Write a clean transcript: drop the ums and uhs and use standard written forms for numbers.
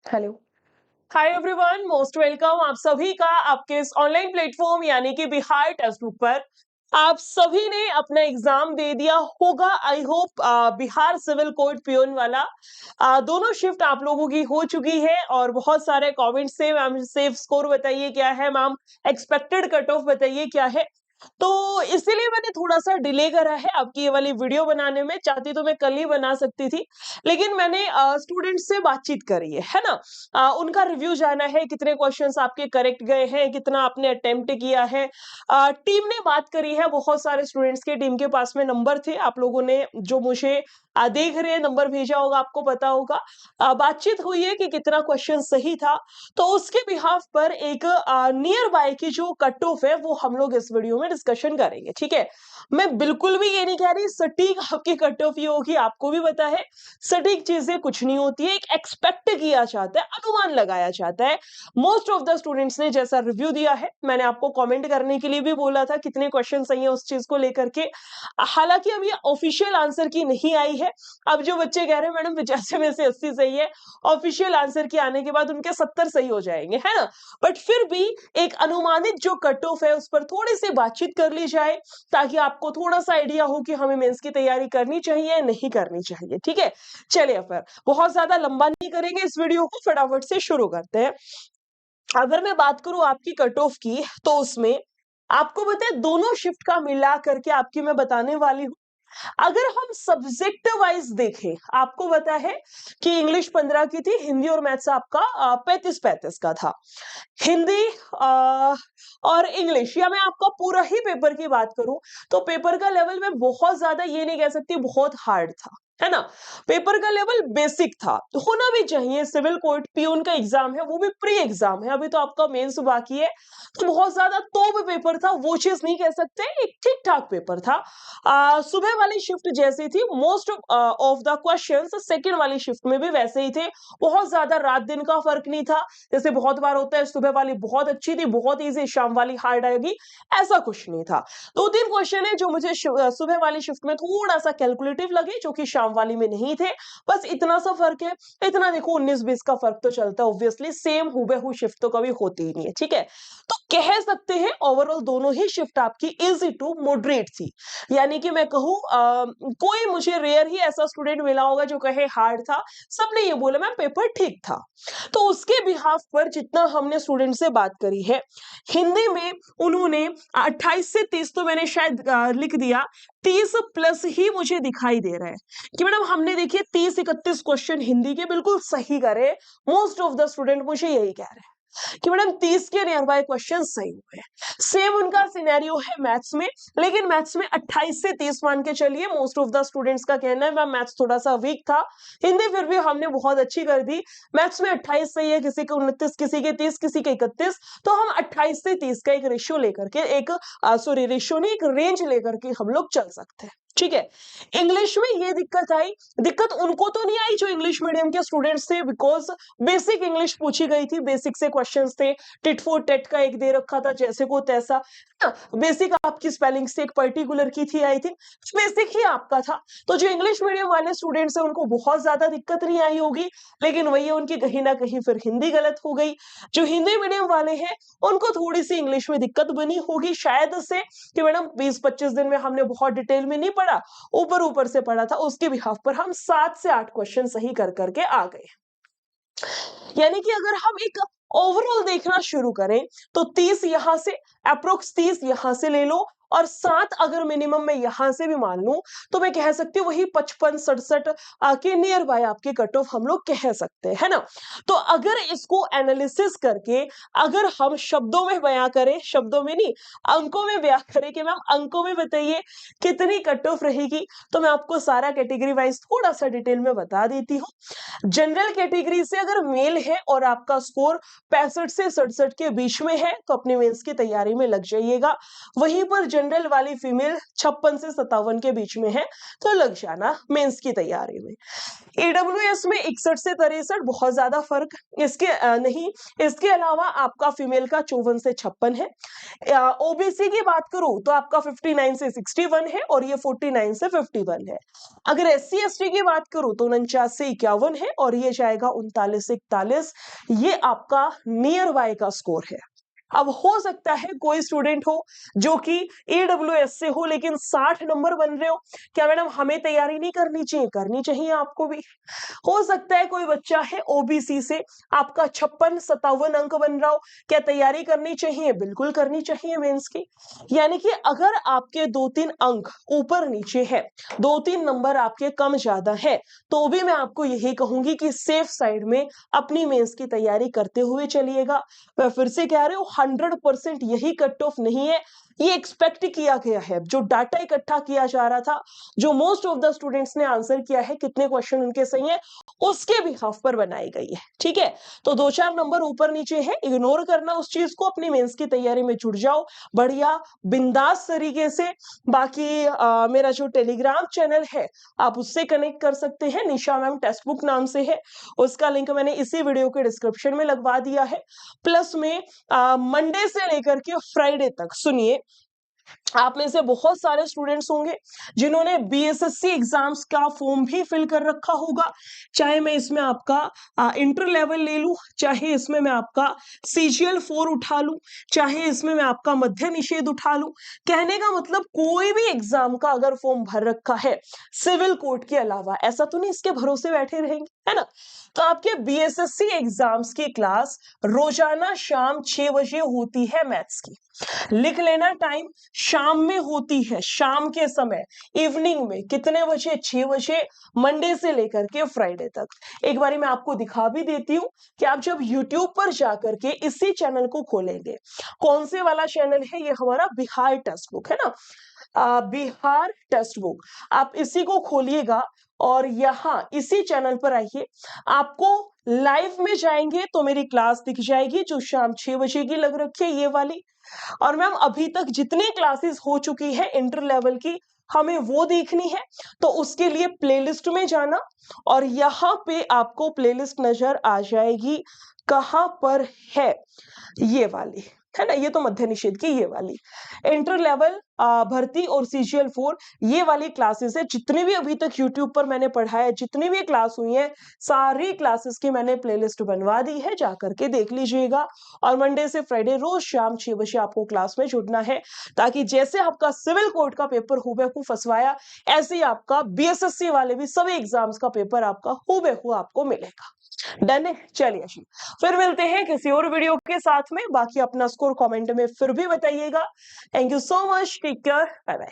Hello. Hi everyone, most welcome आप सभी का आपके इस ऑनलाइन प्लेटफॉर्म यानी कि बिहार टेक्स्ट बुक पर। आप सभी ने अपना एग्जाम दे दिया होगा I hope. Bihar civil court peon वाला दोनों शिफ्ट आप लोगों की हो चुकी है और बहुत सारे कमेंट्स से मैम सेफ स्कोर बताइए क्या है, मैम एक्सपेक्टेड कट ऑफ बताइए क्या है। तो इसीलिए मैंने थोड़ा-सा डिले करा है आपकी ये वाली वीडियो बनाने में, चाहती तो मैं कल ही बना सकती थी। लेकिन मैंने स्टूडेंट्स से बातचीत करी है ना? उनका रिव्यू जाना है, कितने क्वेश्चंस आपके करेक्ट गए हैं, कितना आपने अटेम्प्ट किया है। टीम ने बात करी है, बहुत सारे स्टूडेंट्स के टीम के पास में नंबर थे, आप लोगों ने जो मुझे देख रहे हैं नंबर भेजा होगा, आपको पता होगा। बातचीत हुई है कि कितना क्वेश्चन सही था, तो उसके बिहाफ पर एक नियर बाय की जो कट ऑफ है वो हम लोग इस वीडियो में डिस्कशन करेंगे, ठीक है। मैं बिल्कुल भी ये नहीं कह रही सटीक आपकी कट ऑफ ये होगी, आपको भी पता है सटीक चीजें कुछ नहीं होती है, एक एक्सपेक्ट किया जाता है, अनुमान लगाया जाता है। मोस्ट ऑफ द स्टूडेंट्स ने जैसा रिव्यू दिया है, मैंने आपको कमेंट करने के लिए भी बोला था कितने क्वेश्चन सही है उस चीज को लेकर के। हालांकि अब ये ऑफिशियल आंसर की नहीं आई है। अब जो बच्चे कह रहे हैं मैडम 85 में से 80 सही है, ऑफिशियल आंसर के आने के बाद उनके 70 सही हो जाएंगे, है ना। बट फिर भी एक अनुमानित जो कट ऑफ है उस पर थोड़ी सी बातचीत कर ली जाए, ताकि आपको थोड़ा सा आइडिया हो कि हमें मेंस की तैयारी करनी चाहिए या नहीं करनी चाहिए, ठीक है। चलिए फिर बहुत ज्यादा लंबा नहीं करेंगे इस वीडियो को, फटाफट से शुरू करते हैं। अगर मैं बात करूं आपकी कट ऑफ की, तो उसमें आपको पता है दोनों शिफ्ट का मिला करके आपकी मैं बताने वाली हूँ। अगर हम सब्जेक्ट वाइज देखें, आपको पता है कि इंग्लिश 15 की थी, हिंदी और मैथ्स आपका 35-35 का था। हिंदी और इंग्लिश, या मैं आपका पूरा ही पेपर की बात करूं, तो पेपर का लेवल में बहुत ज्यादा ये नहीं कह सकती बहुत हार्ड था, है ना। पेपर का लेवल बेसिक था, तो होना भी चाहिए। सिविल कोर्ट पियून का एग्जाम है, वो भी प्री एग्जाम है, अभी तो आपका मेंस बाकी है। तो बहुत ज्यादा तो भी पेपर था, वो चीज नहीं कह सकते, एक ठीक ठाक पेपर था। सुबह वाली शिफ्ट जैसी थी, most of the questions second वाली शिफ्ट में भी वैसे ही थे। बहुत ज्यादा रात दिन का फर्क नहीं था, जैसे बहुत बार होता है सुबह वाली बहुत अच्छी थी बहुत इजी, शाम वाली हार्ड आएगी, ऐसा कुछ नहीं था। 2-3 क्वेश्चन है जो मुझे सुबह वाली शिफ्ट में थोड़ा सा कैलकुलेटिव लगे, जो कि शाम वाली में नहीं थे। बस इतना सा फर्क है। इतना देखो 19-20 का फर्क तो चलता है, ऑब्वियसली सेम हुबहू शिफ्ट तो कभी होती ही नहीं है, ठीक है। तो कह सकते हैं ओवरऑल दोनों ही शिफ्ट आपकी इजी टू मॉडरेट थी। यानी कि मैं कहूँ कोई मुझे रेयर ही ऐसा स्टूडेंट मिला होगा जो कहे हार्ड था, सबने ये बोला मैम पेपर ठीक था। तो उसके बिहाफ पर जितना हमने स्टूडेंट से बात करी है, हिंदी में उन्होंने 28 से 30, तो मैंने शायद लिख दिया 30 प्लस ही मुझे दिखाई दे रहा है कि मैडम हमने देखिए 30-31 क्वेश्चन हिंदी के बिल्कुल सही करे। मोस्ट ऑफ द स्टूडेंट मुझे यही कह रहे हैं कि मैडम 30 के नियर बाय क्वेश्चन सही हुए। सेम उनका सिनेरियो है मैथ्स में, लेकिन मैथ्स में 28 से 30 मान के चलिए। मोस्ट ऑफ द स्टूडेंट्स का कहना है मैम मैथ्स थोड़ा सा वीक था, हिंदी फिर भी हमने बहुत अच्छी कर दी। मैथ्स में 28 सही है, किसी के 29, किसी के 30, किसी के 31। तो हम 28 से 30 का एक रेशियो लेकर के एक सॉरी रेशियो नहीं, एक रेंज लेकर के हम लोग चल सकते हैं, ठीक है। इंग्लिश में ये दिक्कत आई, दिक्कत उनको तो नहीं आई जो इंग्लिश मीडियम के स्टूडेंट्स थे, बिकॉज बेसिक इंग्लिश पूछी गई थी, बेसिक से क्वेश्चंस थे। टिट फॉर टेट का एक दे रखा था जैसे को तैसा, बेसिक आपकी स्पेलिंग से एक पर्टिकुलर की थी आई थिंक, बेसिक ही आपका था। तो जो इंग्लिश मीडियम वाले स्टूडेंट्स हैं उनको बहुत ज्यादा दिक्कत नहीं आई होगी, लेकिन वही उनकी कहीं ना कहीं फिर हिंदी गलत हो गई। जो हिंदी मीडियम वाले हैं उनको थोड़ी सी इंग्लिश में दिक्कत बनी होगी शायद से, कि मैडम 20-25 दिन में हमने बहुत डिटेल में नहीं पढ़ा, ऊपर ऊपर से पढ़ा था। उसके बिहाफ पर हम 7 से 8 क्वेश्चन सही कर करके आ गए। यानी कि अगर हम एक ओवरऑल देखना शुरू करें, तो 30 यहां से, अप्रोक्स 30 यहां से ले लो, और 7 अगर मिनिमम मैं यहां से भी मान लूं, तो मैं कह सकती हूँ वही 55-67 के नियर बाय आपके कट ऑफ हम लोग कह सकते हैं, है ना। तो अगर इसको एनालिसिस करके अगर हम शब्दों में बयां करें, शब्दों में नहीं अंकों में बयां करें कि मैम अंकों में बताइए कितनी कट ऑफ रहेगी, तो मैं आपको सारा कैटेगरी वाइज थोड़ा सा डिटेल में बता देती हूँ। जनरल कैटेगरी से अगर मेल है और आपका स्कोर 65 से 67 के बीच में है, तो अपने मेंस की तैयारी में लग जाइएगा। वहीं पर जनरल वाली फीमेल 56 से 57 के बीच में है तो लग जाना मेंस की तैयारी में। ईडब्ल्यूएस में 61 से 63 बहुत ज्यादा फर्क इसके नहीं। इसके अलावा आपका फीमेल का 54 से 56 है। ओबीसी की बात करूं तो आपका 59 से 61 है और ये 49 से 51 है। अगर एससी एसटी की बात करूं तो 49 से 51 है और ये जाएगा 39 से 41। ये आपका नियर बाय का स्कोर है। अब हो सकता है कोई स्टूडेंट हो जो कि ईडब्ल्यूएस से हो लेकिन 60 नंबर बन रहे हो, क्या मैडम हमें तैयारी नहीं करनी चाहिए? करनी चाहिए आपको भी। हो सकता है कोई बच्चा है ओबीसी से, आपका 56-57 अंक बन रहा हो, क्या तैयारी करनी चाहिए? बिल्कुल करनी चाहिए मेंस की। यानी कि अगर आपके 2-3 अंक ऊपर नीचे है, 2-3 नंबर आपके कम ज्यादा है, तो भी मैं आपको यही कहूंगी कि सेफ साइड में अपनी मेंस की तैयारी करते हुए चलिएगा। मैं फिर से कह रही हूँ 100% यही कट ऑफ नहीं है, ये एक्सपेक्ट किया गया है। जो डाटा इकट्ठा किया जा रहा था, जो मोस्ट ऑफ द स्टूडेंट्स ने आंसर किया है, कितने क्वेश्चन उनके सही है, उसके भी हाफ पर बनाई गई है। ठीक है, तो 2-4 नंबर ऊपर नीचे है, इग्नोर करना उस चीज को, अपनी मेंस की तैयारी में जुट जाओ बढ़िया बिंदास तरीके से। बाकी मेरा जो टेलीग्राम चैनल है आप उससे कनेक्ट कर सकते हैं, निशा मैम टेक्स्ट बुक नाम से है, उसका लिंक मैंने इसी वीडियो के डिस्क्रिप्शन में लगवा दिया है। प्लस में मंडे से लेकर के फ्राइडे तक सुनिए, आप में से बहुत सारे स्टूडेंट्स होंगे जिन्होंने बीएसएससी एग्जाम्स का फॉर्म भी फिल कर रखा होगा। चाहे मैं इसमें आपका इंटर लेवल ले लूं, चाहे इसमें मैं आपका सीजीएल 4 उठा लूं, चाहे इसमें मैं आपका मध्य निषेध उठा लूं। कहने का मतलब कोई भी एग्जाम का अगर फॉर्म भर रखा है सिविल कोर्ट के अलावा, ऐसा तो नहीं इसके भरोसे बैठे रहेंगे, है ना। तो आपके बीएसएससी एग्जाम्स की क्लास रोजाना शाम 6 बजे होती है मैथ्स की। लिख लेना टाइम, शाम में होती है, शाम के समय, इवनिंग में कितने बजे? 6 बजे, मंडे से लेकर के फ्राइडे तक। एक बारी मैं आपको दिखा भी देती हूँ कि आप जब यूट्यूब पर जाकर के इसी चैनल को खोलेंगे, कौन से वाला चैनल है ये? हमारा बिहार टेक्स्ट बुक है ना, बिहार टेक्स्ट बुक। आप इसी को खोलिएगा और यहाँ इसी चैनल पर आइए, आपको लाइव में जाएंगे तो मेरी क्लास दिख जाएगी जो शाम 6 बजे की लग रखी है, ये वाली। और मैम अभी तक जितनी क्लासेस हो चुकी है इंटर लेवल की, हमें वो देखनी है, तो उसके लिए प्लेलिस्ट में जाना और यहाँ पे आपको प्लेलिस्ट नजर आ जाएगी। कहाँ पर है? ये वाली है ना, ये तो मध्य निषेध की ये वाली इंटर लेवल भर्ती और सीजीएल 4 ये वाली क्लासेस है। जितने भी अभी तक यूट्यूब पर मैंने पढ़ाया, जितनी भी क्लास हुई है, सारी क्लासेस की मैंने प्लेलिस्ट बनवा दी है, जाकर के देख लीजिएगा। और मंडे से फ्राइडे रोज शाम 6 बजे आपको क्लास में जुड़ना है, ताकि जैसे आपका सिविल कोर्ट का पेपर हूबहू फंसवाया, ऐसे ही आपका बीएसएससी वाले भी सभी एग्जाम्स का पेपर आपका हूबहू आपको मिलेगा। डन है? चलिए जी, फिर मिलते हैं किसी और वीडियो के साथ में। बाकी अपना स्कोर कमेंट में फिर भी बताइएगा। Thank you so much, take care, bye bye.